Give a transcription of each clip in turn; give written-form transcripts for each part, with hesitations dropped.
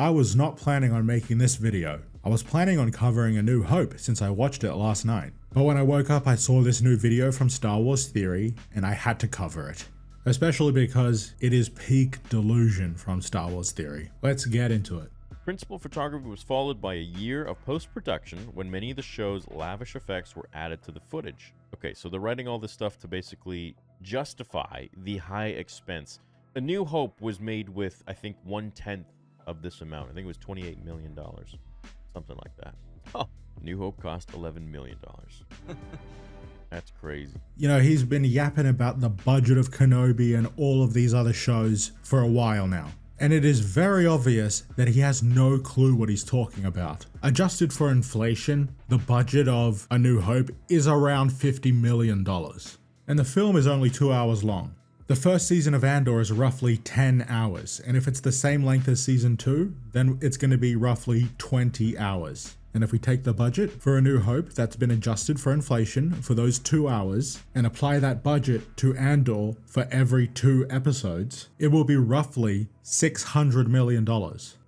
I was not planning on making this video. I was planning on covering A New Hope since I watched it last night. But when I woke up I saw this new video from Star Wars Theory and I had to cover it. Especially because it is peak delusion from Star Wars Theory. Let's get into it. Principal photography was followed by a year of post-production when many of the show's lavish effects were added to the footage. Okay, so they're writing all this stuff to basically justify the high expense. A New Hope was made with, I think, 1/10 of this amount. I think it was $28 million. Something like that. Oh, New Hope cost $11 million. That's crazy. You know, he's been yapping about the budget of Kenobi and all of these other shows for a while now. And it is very obvious that he has no clue what he's talking about. Adjusted for inflation, the budget of A New Hope is around $50 million. And the film is only 2 hours long. The first season of Andor is roughly 10 hours, and if it's the same length as season 2, then it's going to be roughly 20 hours. And if we take the budget for A New Hope that's been adjusted for inflation for those 2 hours, and apply that budget to Andor for every 2 episodes, it will be roughly $600 million,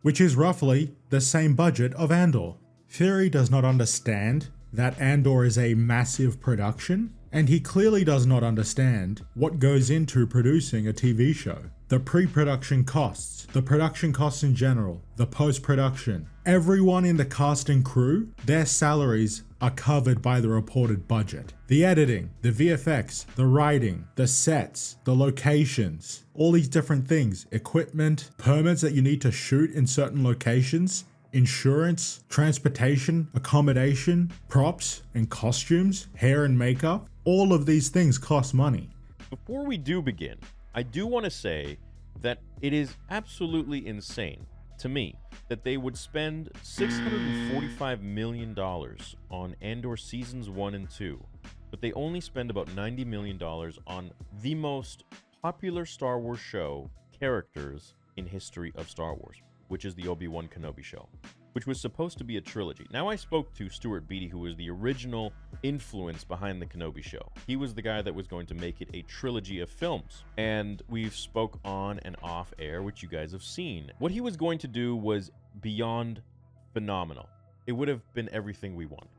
which is roughly the same budget of Andor. Theory does not understand that Andor is a massive production, and he clearly does not understand what goes into producing a TV show. The pre-production costs, the production costs in general, the post-production. Everyone in the cast and crew, their salaries are covered by the reported budget. The editing, the VFX, the writing, the sets, the locations, all these different things, equipment, permits that you need to shoot in certain locations, insurance, transportation, accommodation, props and costumes, hair and makeup, all of these things cost money. Before we do begin, I do want to say that it is absolutely insane to me that they would spend $645 million on Andor seasons 1 and 2, but they only spend about $90 million on the most popular Star Wars show characters in history of Star Wars, which is the Obi-Wan Kenobi show, which was supposed to be a trilogy. Now, I spoke to Stuart Beattie, who was the original influence behind the Kenobi show. He was the guy that was going to make it a trilogy of films. And we've spoke on and off air, which you guys have seen. What he was going to do was beyond phenomenal. It would have been everything we wanted.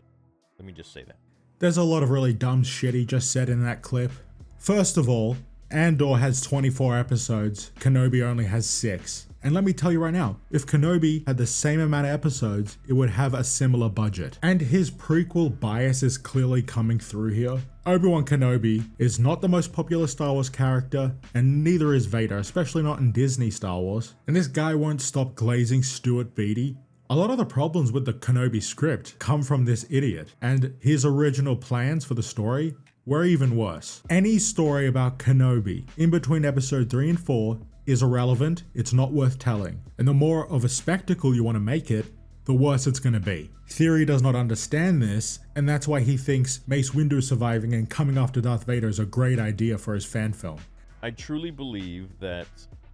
Let me just say that. There's a lot of really dumb shit he just said in that clip. First of all, Andor has 24 episodes, Kenobi only has 6. And let me tell you right now, if Kenobi had the same amount of episodes, it would have a similar budget. And his prequel bias is clearly coming through here. Obi-Wan Kenobi is not the most popular Star Wars character, and neither is Vader, especially not in Disney Star Wars. And this guy won't stop glazing Stuart Beattie. A lot of the problems with the Kenobi script come from this idiot, and his original plans for the story were even worse. Any story about Kenobi in between episode 3 and 4 is irrelevant, it's not worth telling. And the more of a spectacle you want to make it, the worse it's going to be. Theory does not understand this, and that's why he thinks Mace Windu surviving and coming after Darth Vader is a great idea for his fan film. I truly believe that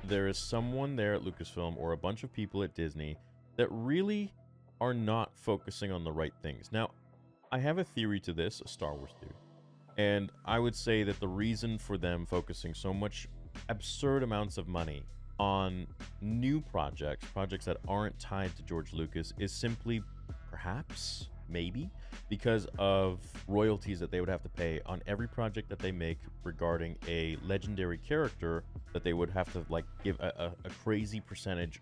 there is someone there at Lucasfilm or a bunch of people at Disney that really are not focusing on the right things. Now, I have a theory to this, a Star Wars theory. And I would say that the reason for them focusing so much absurd amounts of money on new projects that aren't tied to George Lucas is simply, perhaps, maybe, because of royalties that they would have to pay on every project that they make regarding a legendary character that they would have to like give a crazy percentage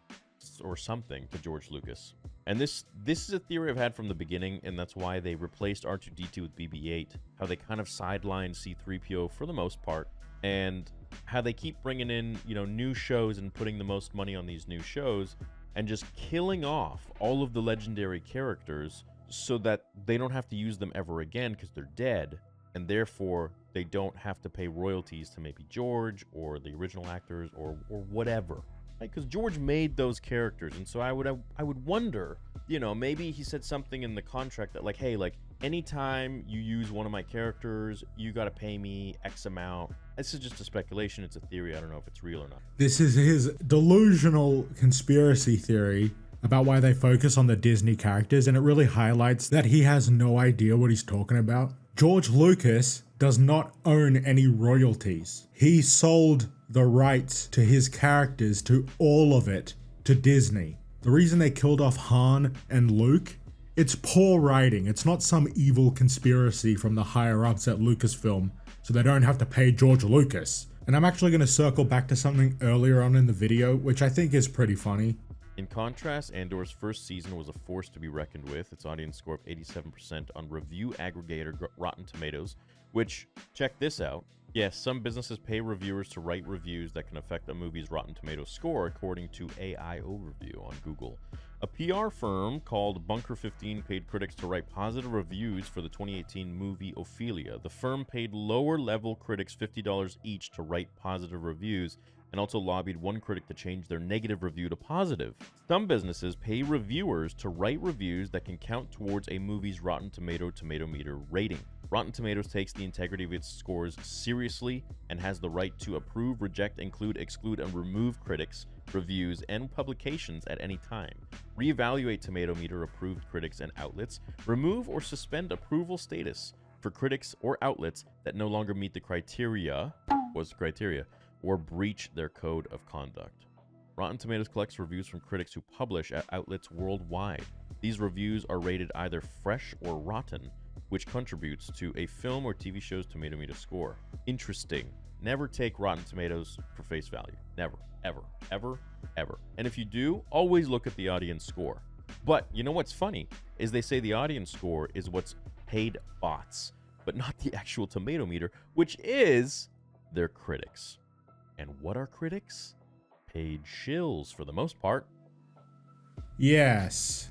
or something to George Lucas. And this is a theory I've had from the beginning, and that's why they replaced R2-D2 with BB-8, how they kind of sidelined C-3PO for the most part, and how they keep bringing in, you know, new shows and putting the most money on these new shows and just killing off all of the legendary characters so that they don't have to use them ever again because they're dead, and therefore they don't have to pay royalties to maybe George or the original actors or whatever. Because George made those characters, and so I would wonder, you know, maybe he said something in the contract that like, hey, like anytime you use one of my characters, you got to pay me X amount. This is just a speculation. It's a theory. I don't know if it's real or not. This is his delusional conspiracy theory about why they focus on the Disney characters, and it really highlights that he has no idea what he's talking about. George Lucas does not own any royalties. He sold the rights to his characters, to all of it, to Disney. The reason they killed off Han and Luke, it's poor writing. It's not some evil conspiracy from the higher ups at Lucasfilm, so they don't have to pay George Lucas. And I'm actually going to circle back to something earlier on in the video, which I think is pretty funny. In contrast, Andor's first season was a force to be reckoned with. Its audience score of 87% on review aggregator Rotten Tomatoes, which, check this out. Yes, some businesses pay reviewers to write reviews that can affect a movie's Rotten Tomatoes score, according to AI Overview on Google. A PR firm called Bunker 15 paid critics to write positive reviews for the 2018 movie Ophelia. The firm paid lower-level critics $50 each to write positive reviews, and also lobbied one critic to change their negative review to positive. Some businesses pay reviewers to write reviews that can count towards a movie's Rotten Tomatometer rating. Rotten Tomatoes takes the integrity of its scores seriously and has the right to approve, reject, include, exclude, and remove critics, reviews, and publications at any time, reevaluate Tomatometer-approved critics and outlets, remove or suspend approval status for critics or outlets that no longer meet the criteria, or breach their code of conduct. Rotten Tomatoes collects reviews from critics who publish at outlets worldwide. These reviews are rated either fresh or rotten, which contributes to a film or TV show's Tomatometer score. Interesting. Never take Rotten Tomatoes for face value. Never. Ever. Ever. Ever. And if you do, always look at the audience score. But you know what's funny is they say the audience score is what's paid bots, but not the actual Tomatometer, which is their critics. And what are critics? Paid shills for the most part. Yes.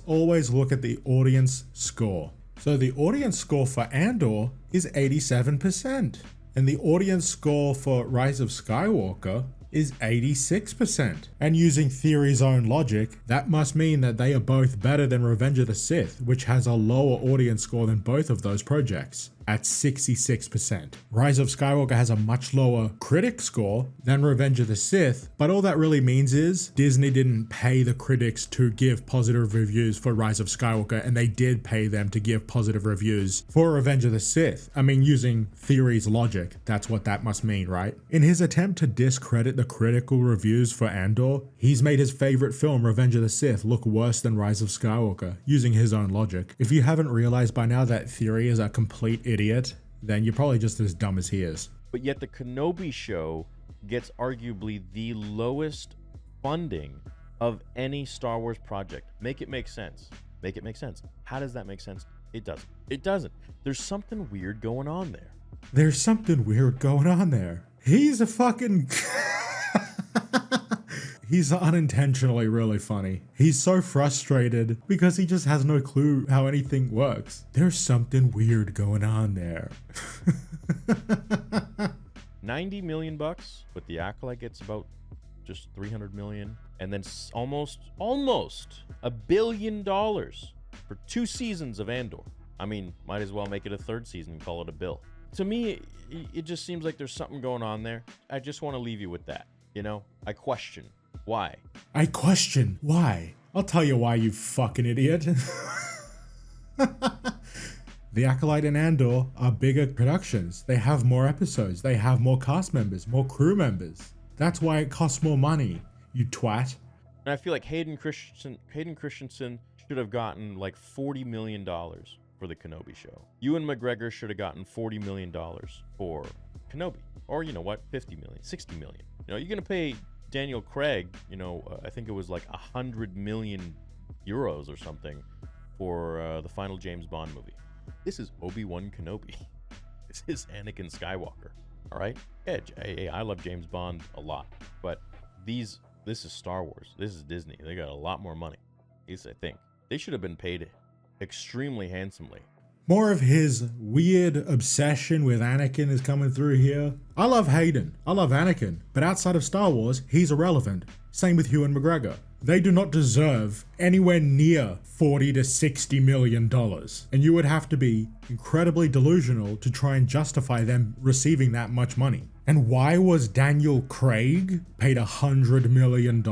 Always look at the audience score. So the audience score for Andor is 87%. And the audience score for Rise of Skywalker is 86%. And using theory's own logic, that must mean that they are both better than Revenge of the Sith, which has a lower audience score than both of those projects, at 66%. Rise of Skywalker has a much lower critic score than Revenge of the Sith, but all that really means is Disney didn't pay the critics to give positive reviews for Rise of Skywalker, and they did pay them to give positive reviews for Revenge of the Sith. I mean, using theory's logic, that's what that must mean, right? In his attempt to discredit the critical reviews for Andor, he's made his favorite film, Revenge of the Sith, look worse than Rise of Skywalker, using his own logic. If you haven't realized by now that Theory is a complete idiot, then you're probably just as dumb as he is. But yet the Kenobi show gets arguably the lowest funding of any Star Wars project. Make it make sense. Make it make sense. How does that make sense? It doesn't. It doesn't. There's something weird going on there. There's something weird going on there. He's a fucking... He's unintentionally really funny. He's so frustrated because he just has no clue how anything works. There's something weird going on there. $90 million, but the Acolyte gets about just $300 million, and then almost $1 billion for 2 seasons of Andor. I mean, might as well make it a 3rd season and call it a bill. To me, it just seems like there's something going on there. I just want to leave you with that. You know, I question. Why? I question why. I'll tell you why, you fucking idiot. The Acolyte and Andor are bigger productions. They have more episodes. They have more cast members, more crew members. That's why it costs more money, you twat. And I feel like Hayden Christensen should have gotten like $40 million for the Kenobi show. Ewan McGregor should have gotten $40 million for Kenobi. Or you know what, 50 million, 60 million. You know, you're going to pay Daniel Craig, I think it was like 100 million euros or something for the final James Bond movie. This is Obi-Wan Kenobi. This is Anakin Skywalker. All right? Yeah, I love James Bond a lot, but this is Star Wars. This is Disney. They got a lot more money. At least I think. They should have been paid extremely handsomely. More of his weird obsession with Anakin is coming through here. I love Hayden. I love Anakin. But outside of Star Wars, he's irrelevant. Same with Ewan McGregor. They do not deserve anywhere near $40 to $60 million. And you would have to be incredibly delusional to try and justify them receiving that much money. And why was Daniel Craig paid $100 million?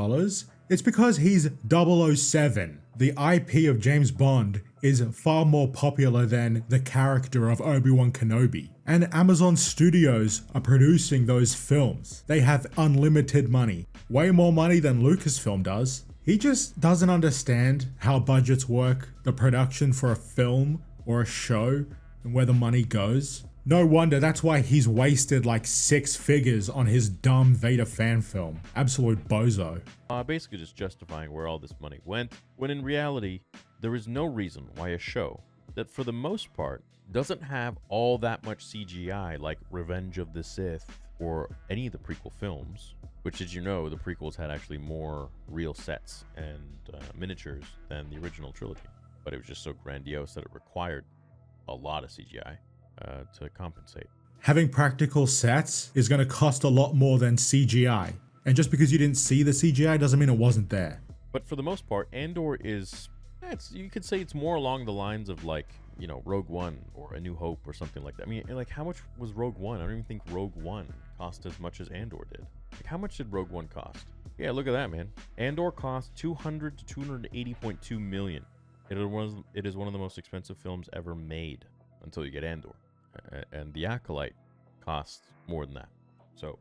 It's because he's 007. The IP of James Bond is far more popular than the character of Obi-Wan Kenobi. And Amazon Studios are producing those films. They have unlimited money. Way more money than Lucasfilm does. He just doesn't understand how budgets work, the production for a film or a show, and where the money goes. No wonder that's why he's wasted like 6 figures on his dumb Vader fan film. Absolute bozo. Basically just justifying where all this money went, when in reality, there is no reason why a show that for the most part doesn't have all that much CGI like Revenge of the Sith or any of the prequel films, which, as you know, the prequels had actually more real sets and miniatures than the original trilogy. But it was just so grandiose that it required a lot of CGI to compensate. Having practical sets is going to cost a lot more than CGI. And just because you didn't see the CGI doesn't mean it wasn't there. But for the most part, Andor is, you could say it's more along the lines of like, you know, Rogue One or A New Hope or something like that. I mean, like, how much was Rogue One? I don't even think Rogue One cost as much as Andor did. Like, how much did Rogue One cost? Yeah, look at that, man. Andor cost $200 to $280.2 million. It is one of the most expensive films ever made until you get Andor. And The Acolyte costs more than that. So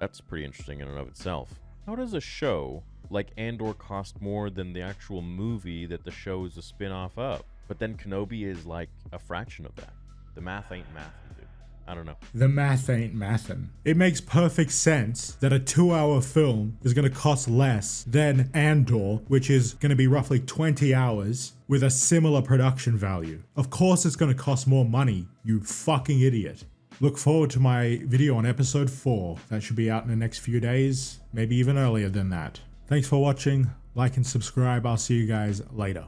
that's pretty interesting in and of itself. How does a show like Andor cost more than the actual movie that the show is a spin-off of? But then Kenobi is like a fraction of that. The math ain't mathin', dude. I don't know. The math ain't mathin'. It makes perfect sense that a 2-hour film is going to cost less than Andor, which is going to be roughly 20 hours with a similar production value. Of course it's going to cost more money, you fucking idiot. Look forward to my video on episode 4. That should be out in the next few days, maybe even earlier than that. Thanks for watching. Like and subscribe. I'll see you guys later.